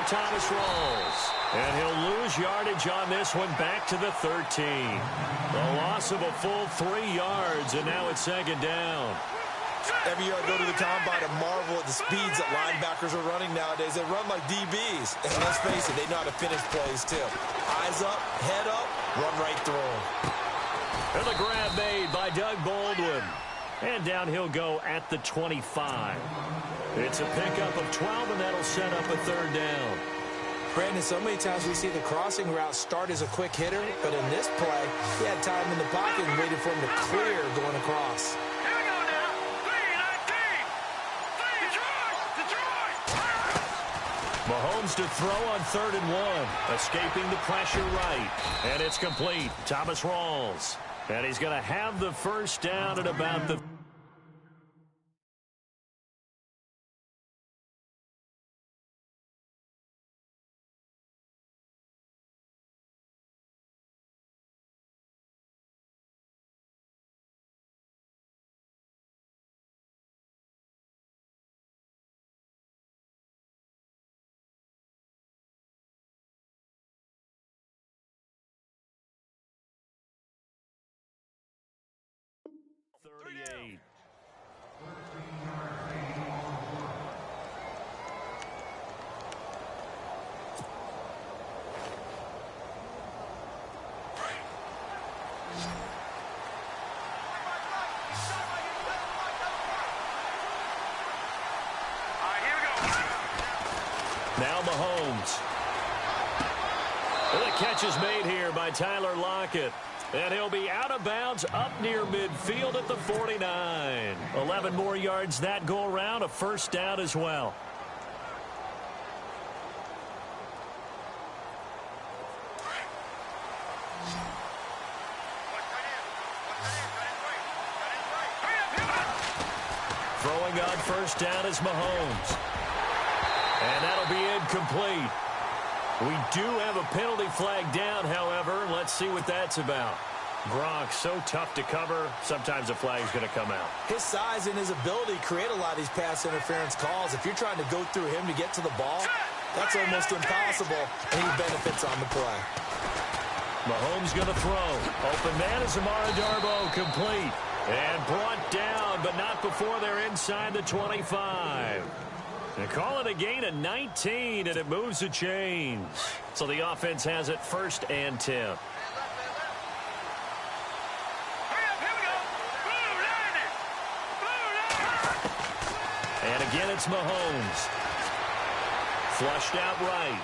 Thomas Rawls. And he'll lose yardage on this one back to the 13. A loss of a full 3 yards, and now it's second down. Every year I go to the combine and marvel at the speeds that linebackers are running nowadays. They run like DBs. And let's face it, they know how to finish plays too. Eyes up, head up, run right through them. And the grab made by Doug Baldwin. And down he'll go at the 25. It's a pickup of 12, and that'll set up a third down. Brandon, so many times we see the crossing route start as a quick hitter, but in this play, he had time in the pocket and waited for him to clear going across. Mahomes to throw on 3rd and 1. Escaping the pressure right. And it's complete. Thomas Rawls. And he's going to have the first down at about the... Now Mahomes. The catch is made here by Tyler Lockett. And he'll be out of bounds up near midfield at the 49. 11 more yards that go around, a first down as well. Throwing on first down is Mahomes. And that'll be incomplete. We do have a penalty flag down, however. Let's see what that's about. Gronk, so tough to cover. Sometimes a flag's going to come out. His size and his ability create a lot of these pass interference calls. If you're trying to go through him to get to the ball, that's almost impossible, and he benefits on the play. Mahomes going to throw. Open man is Amara Darboh, complete. And brought down, but not before they're inside the 25. They call it a gain of 19, and it moves the chains. So the offense has it 1st and 10. And again, it's Mahomes. Flushed out right.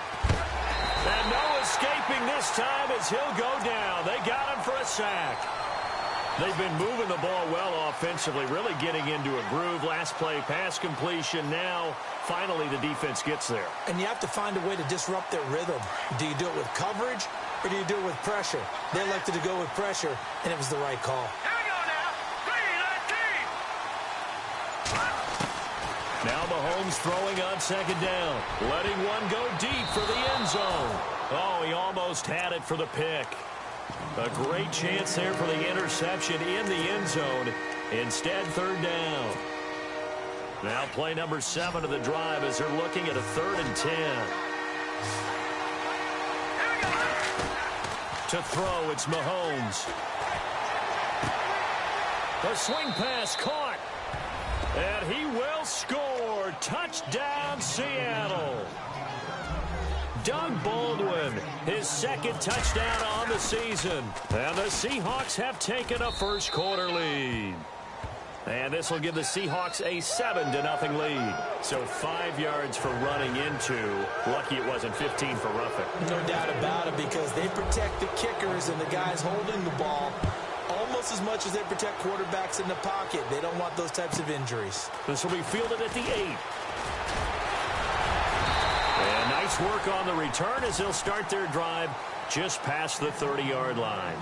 And no escaping this time as he'll go down. They got him for a sack. They've been moving the ball well offensively, really getting into a groove. Last play, pass completion. Now, finally, the defense gets there. And you have to find a way to disrupt their rhythm. Do you do it with coverage, or do you do it with pressure? They elected to go with pressure, and it was the right call. Now Mahomes throwing on 2nd down. Letting one go deep for the end zone. Oh, he almost had it for the pick. A great chance there for the interception in the end zone. Instead, 3rd down. Now play number 7 of the drive as they're looking at a 3rd and 10. To throw, it's Mahomes. The swing pass caught. And he will score. Touchdown, Seattle. Doug Baldwin, his 2nd touchdown on the season. And the Seahawks have taken a first quarter lead. And this will give the Seahawks a 7-0 lead. So 5 yards for running into. Lucky it wasn't 15 for roughing. No doubt about it, because they protect the kickers and the guys holding the ball almost as much as they protect quarterbacks in the pocket. They don't want those types of injuries. This will be fielded at the 8. And nice work on the return as they'll start their drive just past the 30-yard line.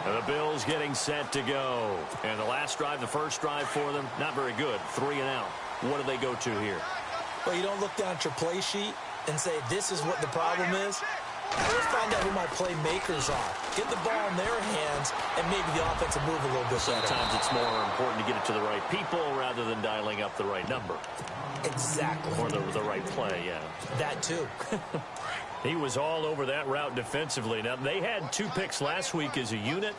And the Bills getting set to go. And the last drive, the first drive for them, not very good. 3 and out. What do they go to here? Well, you don't look down at your play sheet and say, this is what the problem is. Let's find out who my playmakers are. Get the ball in their hands, and maybe the offense will move a little bit better. Sometimes it's more important to get it to the right people rather than dialing up the right number. Exactly. Or the right play, yeah. That too. He was all over that route defensively. Now, they had 2 picks last week as a unit.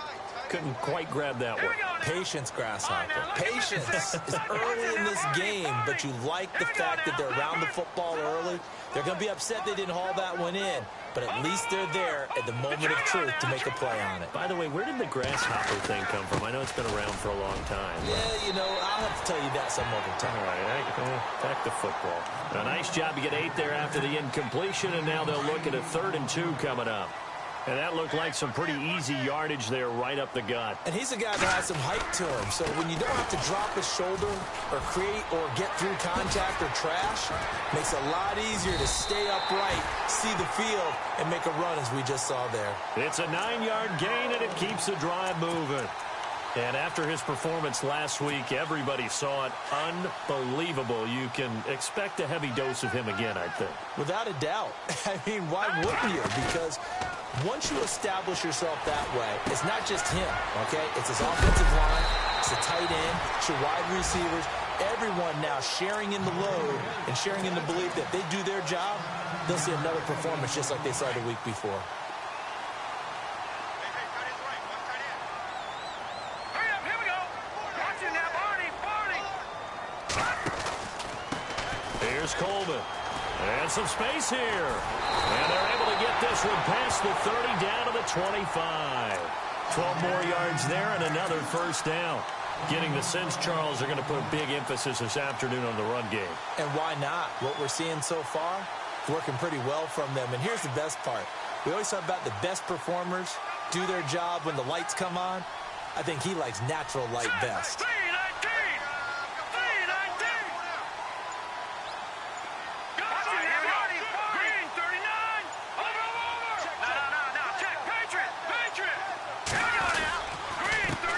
Couldn't quite grab that one. Patience, Grasshopper. Patience is early in this game, but you like the fact that they're around the football early. They're going to be upset they didn't haul that one in, but at least they're there at the moment of truth to make a play on it. By the way, where did the grasshopper thing come from? I know it's been around for a long time. Yeah, you know, I'll have to tell you that some other time. All right, back to football. A nice job to get 8 there after the incompletion, and now they'll look at a 3rd and 2 coming up. And that looked like some pretty easy yardage there right up the gut. And he's a guy that has some height to him. So when you don't have to drop his shoulder or create or get through contact or trash, makes it a lot easier to stay upright, see the field, and make a run as we just saw there. It's a 9-yard gain, and it keeps the drive moving. And after his performance last week, everybody saw it. Unbelievable. You can expect a heavy dose of him again, I think. Without a doubt. I mean, why wouldn't you? Because once you establish yourself that way, it's not just him, okay? It's his offensive line, it's the tight end, it's your wide receivers, everyone now sharing in the load and sharing in the belief that if they do their job, they'll see another performance just like they saw the week before. Here's Coleman. And some space here. And they're able to get this one past the 30 down to the 25. 12 more yards there and another first down. Getting the sense Charles are going to put a big emphasis this afternoon on the run game. And why not? What we're seeing so far, working pretty well from them. And here's the best part. We always talk about the best performers do their job when the lights come on. I think he likes natural light best.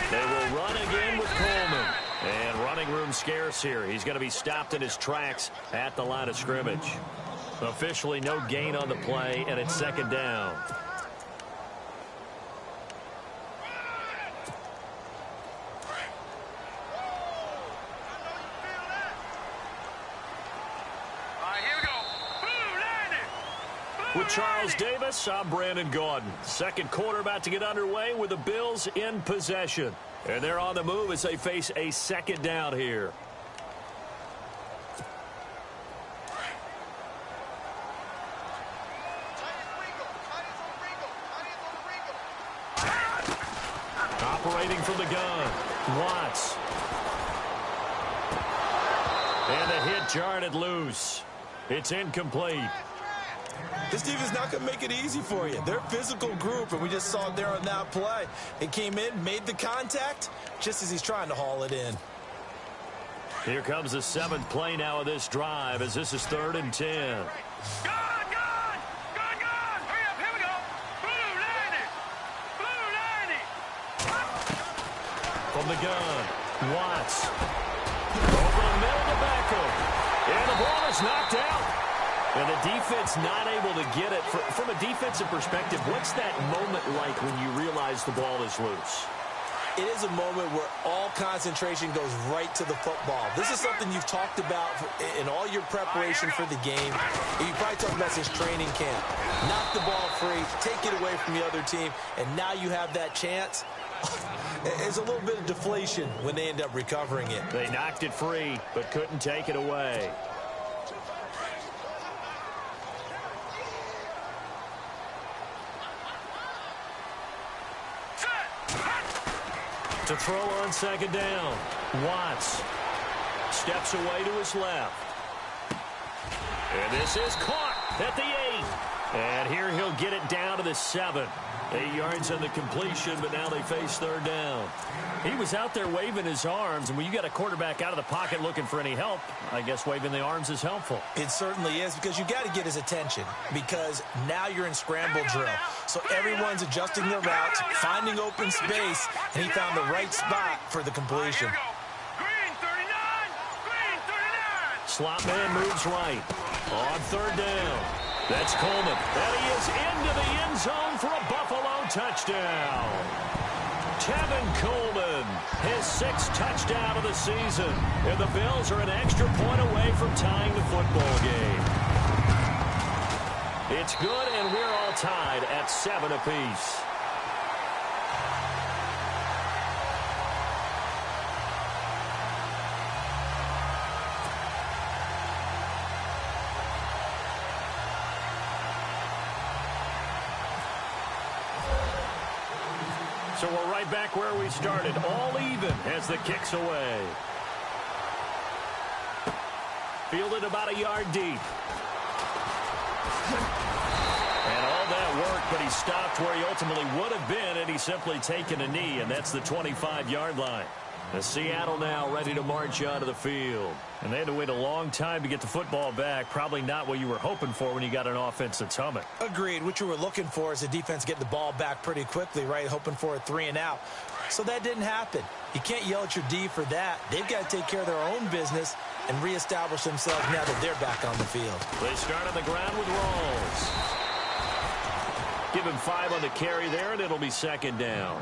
They will run again with Coleman. And running room scarce here. He's going to be stopped in his tracks at the line of scrimmage. Officially no gain on the play, and it's 2nd down. With Charles Davis, I'm Brandon Gaudin. Second quarter about to get underway with the Bills in possession. And they're on the move as they face a 2nd down here. Operating from the gun, Watts. And the hit jarred it loose. It's incomplete. This defense is not going to make it easy for you. They're a physical group, and we just saw it there on that play. It came in, made the contact, just as he's trying to haul it in. Here comes the 7th play now of this drive, as this is 3rd and 10. From the gun, Watts. Over the middle to Beckham. And the ball is knocked out. And the defense not able to get it. From a defensive perspective, what's that moment like when you realize the ball is loose? It is a moment where all concentration goes right to the football. This is something you've talked about in all your preparation for the game. You probably talked about since training camp. Knock the ball free, take it away from the other team, and now you have that chance. There's a little bit of deflation when they end up recovering it. They knocked it free, but couldn't take it away. To throw on 2nd down, Watts steps away to his left. And this is caught at the 8. And here he'll get it down to the 7. 8 yards on the completion, but now they face 3rd down. He was out there waving his arms, and when you got a quarterback out of the pocket looking for any help, I guess waving the arms is helpful. It certainly is, because you got to get his attention, because now you're in scramble drill. So everyone's adjusting their routes, finding open space, and he found the right spot for the completion. Slot man moves right on 3rd down. That's Coleman. And he is into the end zone for a Buffalo touchdown. Tevin Coleman, his 6th touchdown of the season. And the Bills are an extra point away from tying the football game. It's good, and we're all tied at 7 apiece. So we're right back where we started, all even as the kick's away. Fielded about a yard deep. And all that work, but he stopped where he ultimately would have been, and he's simply taken a knee, and that's the 25-yard line. The Seattle now ready to march out of the field. And they had to wait a long time to get the football back. Probably not what you were hoping for when you got an offense that's humming. Agreed. What you were looking for is the defense getting the ball back pretty quickly, right? Hoping for a 3-and-out. So that didn't happen. You can't yell at your D for that. They've got to take care of their own business and reestablish themselves now that they're back on the field. They start on the ground with Rawls. Give him 5 on the carry there, and it'll be 2nd down.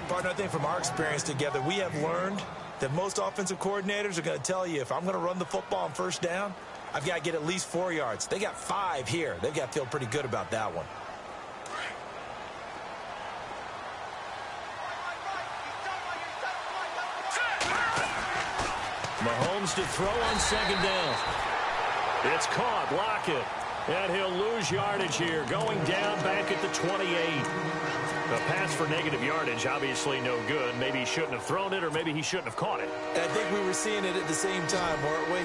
Partner, I think from our experience together, we have learned that most offensive coordinators are going to tell you, if I'm going to run the football on 1st down, I've got to get at least 4 yards. They got 5 here. They've got to feel pretty good about that one. Mahomes to throw on 2nd down. It's caught. Lockett. And he'll lose yardage here, going down back at the 28. The pass for negative yardage, obviously no good. Maybe he shouldn't have thrown it, or maybe he shouldn't have caught it. I think we were seeing it at the same time, weren't we?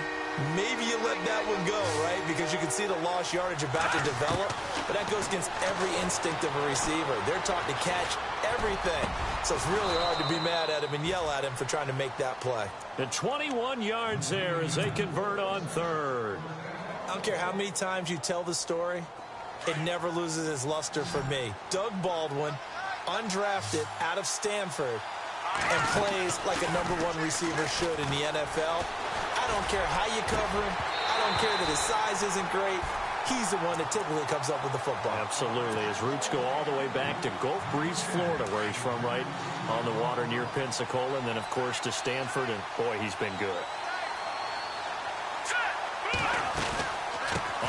Maybe you let that one go, right? Because you can see the lost yardage about to develop. But that goes against every instinct of a receiver. They're taught to catch everything. So it's really hard to be mad at him and yell at him for trying to make that play. The 21 yards there as they convert on 3rd. I don't care how many times you tell the story, it never loses its luster for me. Doug Baldwin, undrafted out of Stanford, and plays like a #1 receiver should in the NFL. I don't care how you cover him. I don't care that his size isn't great. He's the one that typically comes up with the football. Absolutely. His roots go all the way back to Gulf Breeze, Florida, where he's from, right on the water near Pensacola. And then, of course, to Stanford. And, boy, he's been good.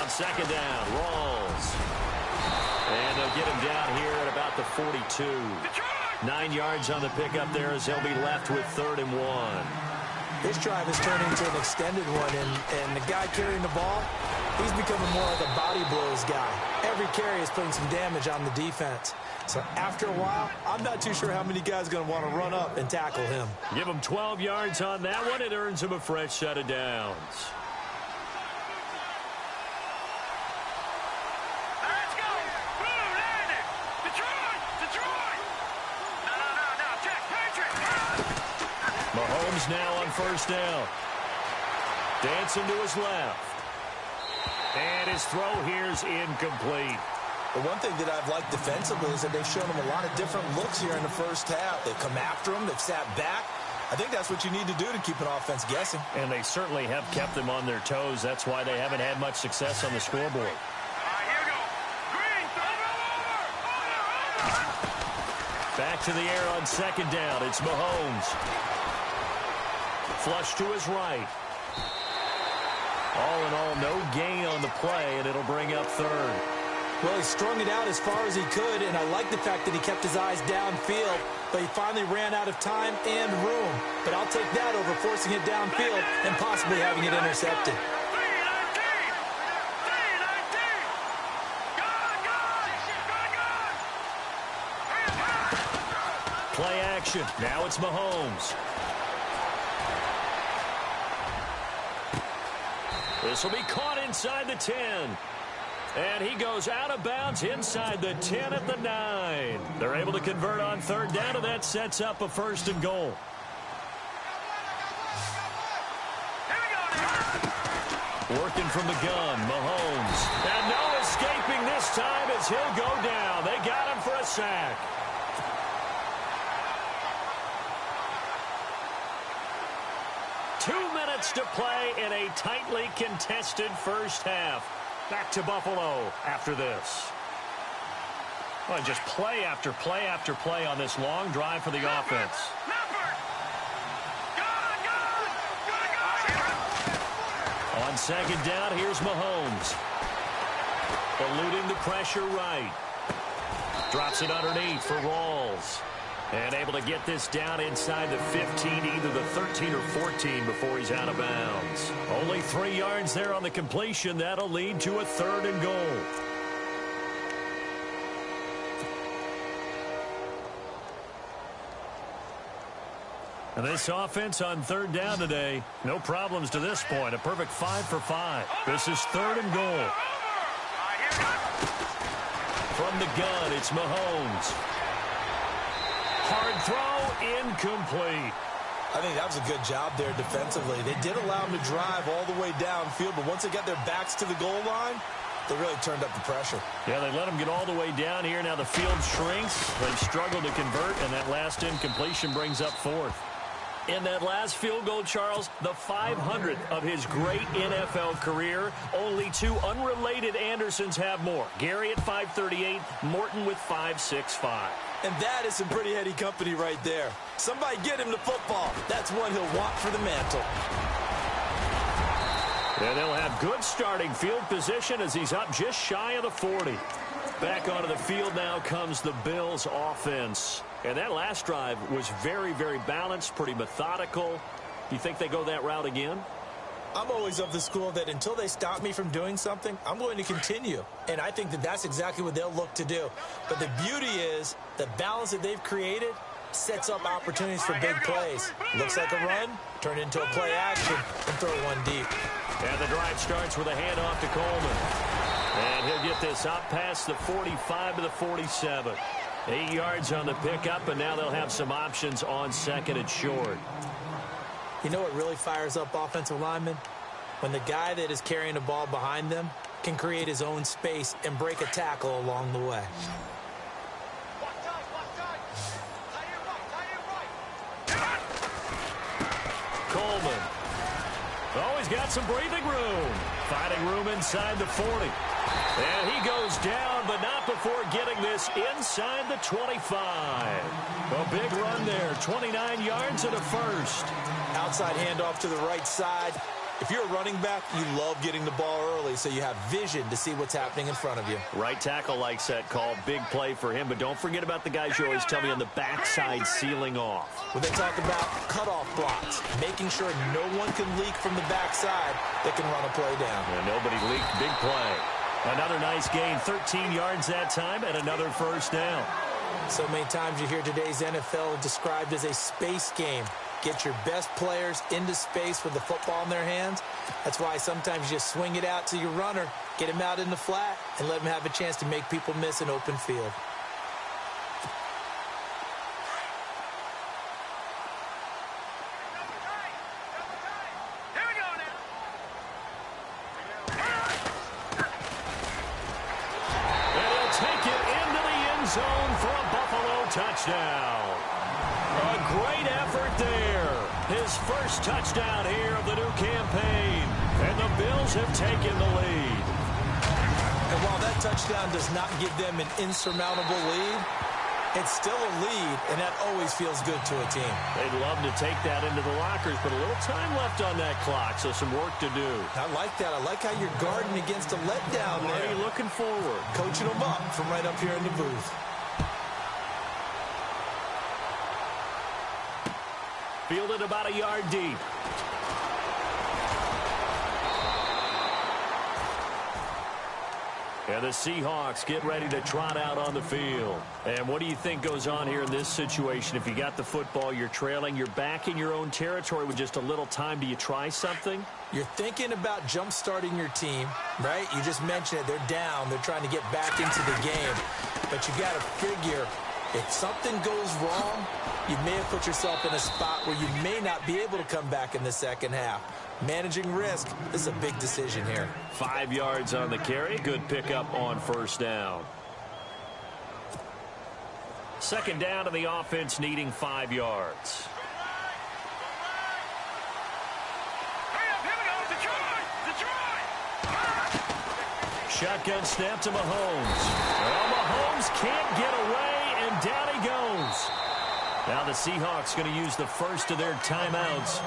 On 2nd down, Rawls. And they'll get him down here at about the 42. 9 yards on the pickup there as they'll be left with 3rd and 1. This drive has turned into an extended one, and the guy carrying the ball, he's becoming more like a body blows guy. Every carry is putting some damage on the defense. So after a while, I'm not too sure how many guys are going to want to run up and tackle him. Give him 12 yards on that one. It earns him a fresh set of downs. Mahomes now on 1st down. Dancing to his left. And his throw here's incomplete. The one thing that I've liked defensively is that they've shown him a lot of different looks here in the 1st half. They've come after him. They've sat back. I think that's what you need to do to keep an offense guessing. And they certainly have kept them on their toes. That's why they haven't had much success on the scoreboard. Back to the air on 2nd down. It's Mahomes. Flush to his right. All in all, no gain on the play, and it'll bring up 3rd. Well, he strung it out as far as he could, and I like the fact that he kept his eyes downfield, but he finally ran out of time and room. But I'll take that over forcing it downfield and possibly having it intercepted. Play action. Now it's Mahomes. This will be caught inside the 10. And he goes out of bounds inside the 10 at the 9. They're able to convert on 3rd down, and that sets up a 1st and goal. Working from the gun, Mahomes. And no escaping this time as he'll go down. They got him for a sack. Two minutes to play in a tightly contested 1st half. Back to Buffalo after this. Well, just play after play after play on this long drive for the offense. On second down, here's Mahomes. Eluding the pressure right. Drops it underneath for Rawls. And able to get this down inside the 15, either the 13 or 14 before he's out of bounds. Only 3 yards there on the completion. That'll lead to a 3rd and goal. And this offense on 3rd down today, no problems to this point. A perfect 5 for 5. This is 3rd and goal. From the gun, it's Mahomes. Hard throw, incomplete. I think that was a good job there defensively. They did allow him to drive all the way downfield, but once they got their backs to the goal line, they really turned up the pressure. Yeah, they let him get all the way down here. Now the field shrinks. They've struggled to convert, and that last incompletion brings up 4th. In that last field goal, Charles, the 500th of his great NFL career. Only 2 unrelated Andersons have more. Gary at 538, Morton with 5.65. And that is some pretty heady company right there. Somebody get him the football. That's one he'll want for the mantle. And they'll have good starting field position as he's up just shy of the 40. Back onto the field now comes the Bills offense. And that last drive was very, very balanced, pretty methodical. Do you think they go that route again? I'm always of the school that until they stop me from doing something, I'm going to continue. And I think that that's exactly what they'll look to do. But the beauty is the balance that they've created sets up opportunities for big plays. Looks like a run, turn it into a play action, and throw one deep. And the drive starts with a handoff to Coleman. And he'll get this up past the 45 to the 47. 8 yards on the pickup, and now they'll have some options on 2nd and short. You know what really fires up offensive linemen? When the guy that is carrying the ball behind them can create his own space and break a tackle along the way. Coleman. Oh, he's got some breathing room. Finding room inside the 40. And he goes down, but not before getting this inside the 25. A big run there, 29 yards and a first. Outside handoff to the right side. If you're a running back, you love getting the ball early so you have vision to see what's happening in front of you. Right tackle likes that call. Big play for him, but don't forget about the guys you always tell me on the backside sealing off. When they talk about cutoff blocks, making sure no one can leak from the backside that can run a play down. And nobody leaked. Big play. Another nice gain, 13 yards that time, and another first down. So many times you hear today's NFL described as a space game. Get your best players into space with the football in their hands. That's why sometimes you just swing it out to your runner, get him out in the flat, and let him have a chance to make people miss an open field. Zone for a Buffalo touchdown. A great effort there. His first touchdown here of the new campaign. And the Bills have taken the lead. And while that touchdown does not give them an insurmountable lead, it's still a lead, and that always feels good to a team. They'd love to take that into the lockers, but a little time left on that clock, so some work to do. I like that. I like how you're guarding against a letdown there. Already looking forward. Coaching them up from right up here in the booth. Fielded about a yard deep. And the Seahawks get ready to trot out on the field. And what do you think goes on here in this situation? If you got the football, you're trailing, you're back in your own territory with just a little time. Do you try something? You're thinking about jump-starting your team, right? You just mentioned it. They're down. They're trying to get back into the game. But you got to figure, if something goes wrong, you may have put yourself in a spot where you may not be able to come back in the second half. Managing risk, this is a big decision here. 5 yards on the carry. Good pickup on first down. Second down to the offense, needing 5 yards. shotgun snap to Mahomes. Well, Mahomes can't get away, and down he goes. Now the Seahawks going to use the first of their timeouts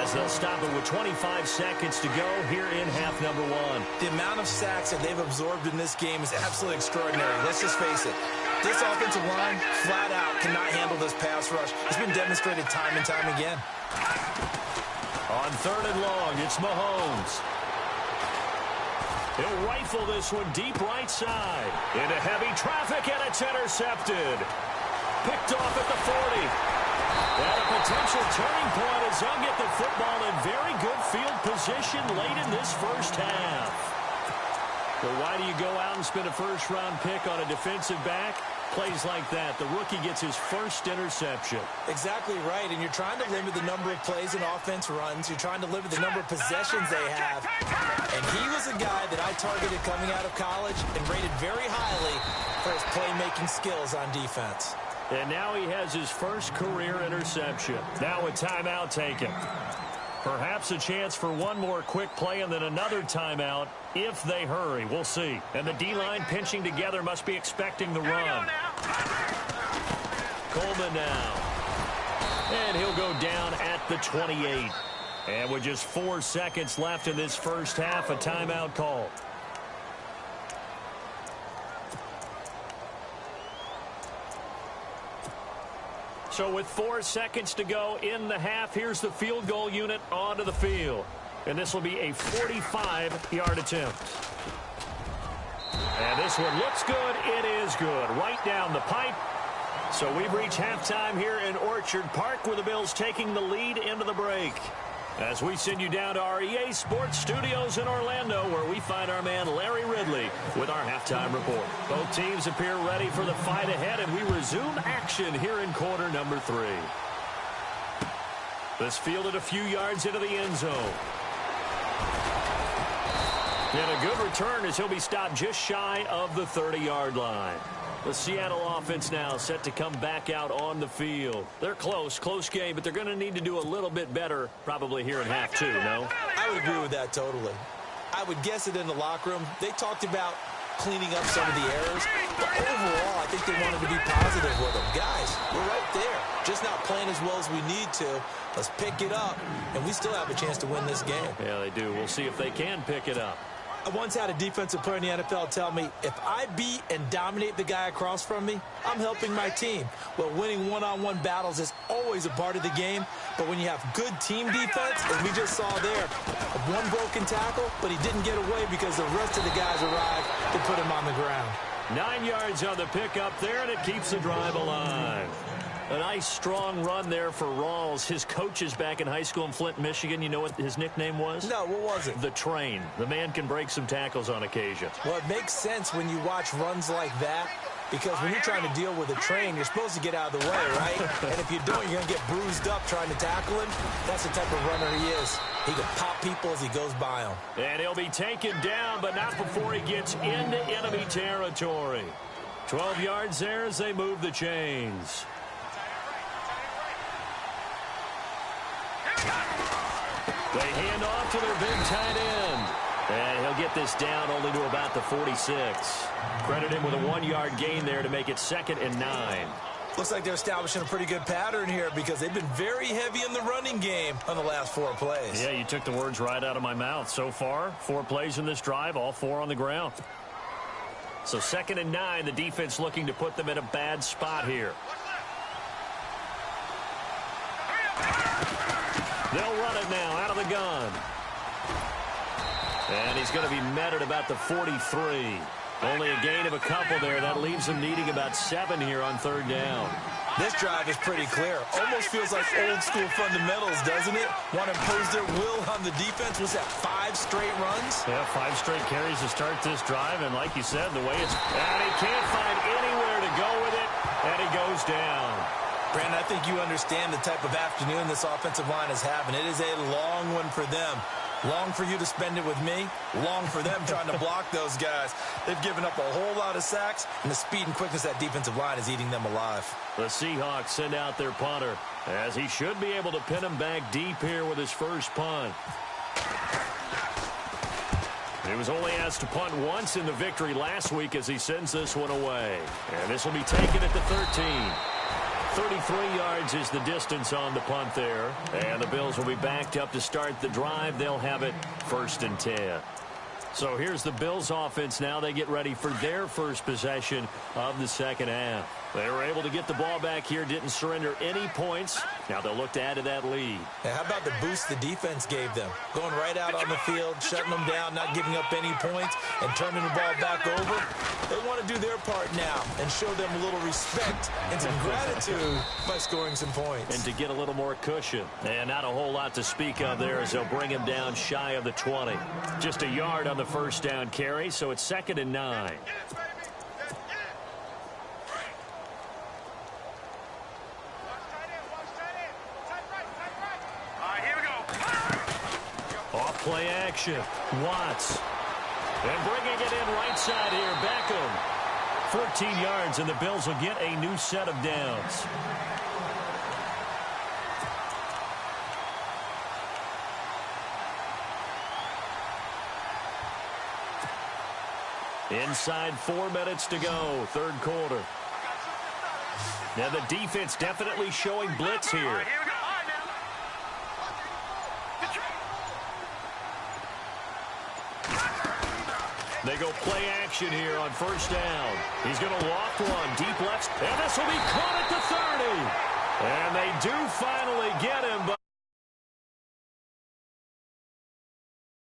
as they'll stop it with 25 seconds to go here in half number one. The amount of sacks that they've absorbed in this game is absolutely extraordinary. Let's just face it. This offensive line, flat out, cannot handle this pass rush. It's been demonstrated time and time again. On third and long, it's Mahomes. He'll rifle this one deep right side. Into heavy traffic, and it's intercepted. Picked off at the 40. And a potential turning point as they'll get the football in very good field position late in this first half. But why do you go out and spend a first-round pick on a defensive back? Plays like that, the rookie gets his first interception. Exactly right, and you're trying to limit the number of plays and offense runs. You're trying to limit the number of possessions they have. And he was a guy that I targeted coming out of college and rated very highly for his playmaking skills on defense. And now he has his first career interception. Now a timeout taken. Perhaps a chance for one more quick play and then another timeout if they hurry. We'll see. And the D-line pinching together must be expecting the run. Coleman now. And he'll go down at the 28. And with just 4 seconds left in this first half, a timeout call. So with 4 seconds to go in the half, here's the field goal unit onto the field. And this will be a 45-yard attempt. And this one looks good. It is good. Right down the pipe. So we've reached halftime here in Orchard Park with the Bills taking the lead into the break. As we send you down to our EA Sports Studios in Orlando, where we find our man Larry Ridley with our halftime report. Both teams appear ready for the fight ahead, and we resume action here in quarter number 3. This fielded a few yards into the end zone. And a good return as he'll be stopped just shy of the 30-yard line. The Seattle offense now set to come back out on the field. They're close game, but they're going to need to do a little bit better probably here in half 2, no? I would agree with that totally. I would guess it in the locker room. They talked about cleaning up some of the errors, but overall, I think they wanted to be positive with them. Guys, we're right there. Just not playing as well as we need to. Let's pick it up, and we still have a chance to win this game. Yeah, they do. We'll see if they can pick it up. I once had a defensive player in the NFL tell me, if I beat and dominate the guy across from me, I'm helping my team. Well, winning one-on-one battles is always a part of the game, but when you have good team defense, as we just saw there, one broken tackle, but he didn't get away because the rest of the guys arrived to put him on the ground. 9 yards on the pickup there, and it keeps the drive alive. A nice, strong run there for Rawls. His coaches back in high school in Flint, Michigan, you know what his nickname was? No, what was it? The Train. The man can break some tackles on occasion. Well, it makes sense when you watch runs like that, because when you're trying to deal with a train, you're supposed to get out of the way, right? And if you don't, you're going to get bruised up trying to tackle him. That's the type of runner he is. He can pop people as he goes by them. And he'll be taken down, but not before he gets into enemy territory. 12 yards there as they move the chains. They hand off to their big tight end. And he'll get this down only to about the 46. Credit him with a 1-yard gain there to make it 2nd and 9. Looks like they're establishing a pretty good pattern here because they've been very heavy in the running game on the last 4 plays. Yeah, you took the words right out of my mouth. So far, 4 plays in this drive, all 4 on the ground. So 2nd and 9, the defense looking to put them in a bad spot here. They'll run it now out of the gun. And he's going to be met at about the 43. Only a gain of a couple there. That leaves him needing about 7 here on 3rd down. This drive is pretty clear. Almost feels like old school fundamentals, doesn't it? Want to impose their will on the defense. Was that 5 straight runs? Yeah, 5 straight carries to start this drive. And like you said, the way it's... And he can't find anywhere to go with it. And he goes down. Brandon, I think you understand the type of afternoon this offensive line is having. It is a long one for them. Long for you to spend it with me. Long for them trying to block those guys. They've given up a whole lot of sacks, and the speed and quickness of that defensive line is eating them alive. The Seahawks send out their punter, as he should be able to pin him back deep here with his first punt. He was only asked to punt once in the victory last week as he sends this one away. And this will be taken at the 13. 33 yards is the distance on the punt there. And the Bills will be backed up to start the drive. They'll have it 1st and 10. So here's the Bills offense now. They get ready for their first possession of the second half. They were able to get the ball back here, didn't surrender any points. Now they'll look to add to that lead. Now, how about the boost the defense gave them? Going right out on the field, shutting them down, not giving up any points, and turning the ball back over. They want to do their part now and show them a little respect and some gratitude by scoring some points. And to get a little more cushion. And not a whole lot to speak of there as they'll bring him down shy of the 20. Just a yard on the first down carry, so it's 2nd and 9. Play action. Watts. And bringing it in right side here, Beckham. 14 yards, and the Bills will get a new set of downs. Inside 4 minutes to go, 3rd quarter. Now the defense definitely showing blitz here. They go play action here on 1st down. He's going to loft one deep left. And this will be caught at the 30. And they do finally get him. But